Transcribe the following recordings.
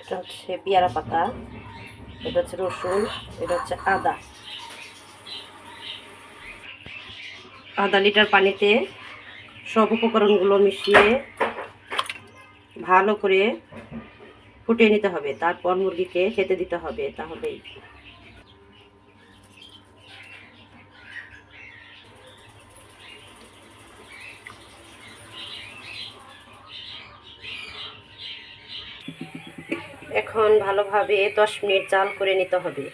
এটা হচ্ছে পেয়ারা পাতা, এটা হচ্ছে রসুন, এটা হচ্ছে আদা। আধা লিটার পানিতে সব উপকরণগুলো মিশিয়ে ভালো করে ফুটিয়ে নিতে হবে, তারপর মুরগিকে খেতে দিতে হবে। তাহলেই এখন ভালোভাবে 10 মিনিট জাল করে নিতে হবে।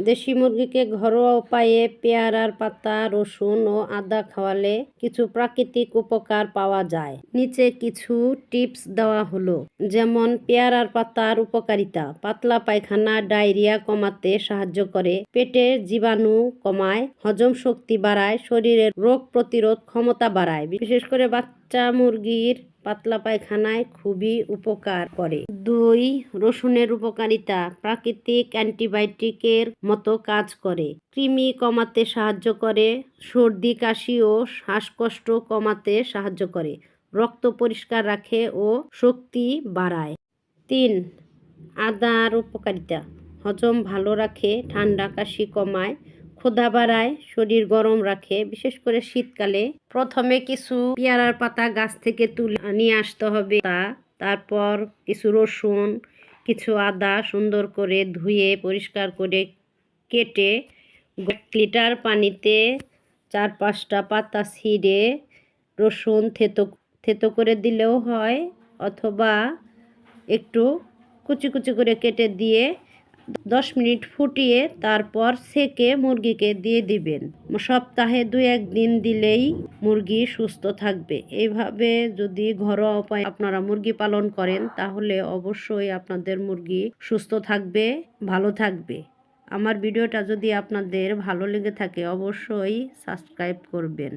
দেশি মুরগিকে ঘরোয়া উপায়ে পেয়ারার পাতা, রসুন ও আদা খাওয়ালে কিছু প্রাকৃতিক উপকার পাওয়া যায়। নিচে কিছু টিপস দেওয়া হলো, যেমন পেয়ারার পাতার উপকারিতা: পাতলা পায়খানা, ডায়রিয়া কমাতে সাহায্য করে, পেটের জীবাণু কমায়, হজম শক্তি বাড়ায়, শরীরের রোগ প্রতিরোধ ক্ষমতা বাড়ায়। বিশেষ করে বাচ্চা মুরগির পাতলা পায়খানায় খুবই উপকার করে। 2. রসুনের উপকারিতা: প্রাকৃতিক অ্যান্টিবায়োটিকের মতো কাজ করে, কৃমি কমাতে সাহায্য করে, সর্দি কাশি ও শ্বাসকষ্ট কমাতে সাহায্য করে, রক্ত পরিষ্কার রাখে ও শক্তি বাড়ায়। 3. আদার উপকারিতা: হজম ভালো রাখে, ঠান্ডা কাশি কমায়, ক্ষুধা বাড়ায়, শরীর গরম রাখে, বিশেষ করে শীতকালে। প্রথমে কিছু পেয়ারার পাতা গাছ থেকে তুলে নিয়ে আসতে হবে, তারপর কিছু রসুন, কিছু আদা সুন্দর করে ধুয়ে পরিষ্কার করে কেটে 1 লিটার পানিতে 4-5টা পাতা ছিঁড়ে রসুন থেতো করে দিলেও হয়, অথবা একটু কুচি কুচি করে কেটে দিয়ে 10 মিনিট ফুটিয়ে তারপর সেকে মুরগিকে দিয়ে দিবেন। সপ্তাহে 2-1 দিন দিলেই মুরগি সুস্থ থাকবে। এইভাবে যদি ঘরোয়া উপায়ে আপনারা মুরগি পালন করেন, তাহলে অবশ্যই আপনাদের মুরগি সুস্থ থাকবে, ভালো থাকবে। আমার ভিডিওটা যদি আপনাদের ভালো লেগে থাকে, অবশ্যই সাবস্ক্রাইব করবেন।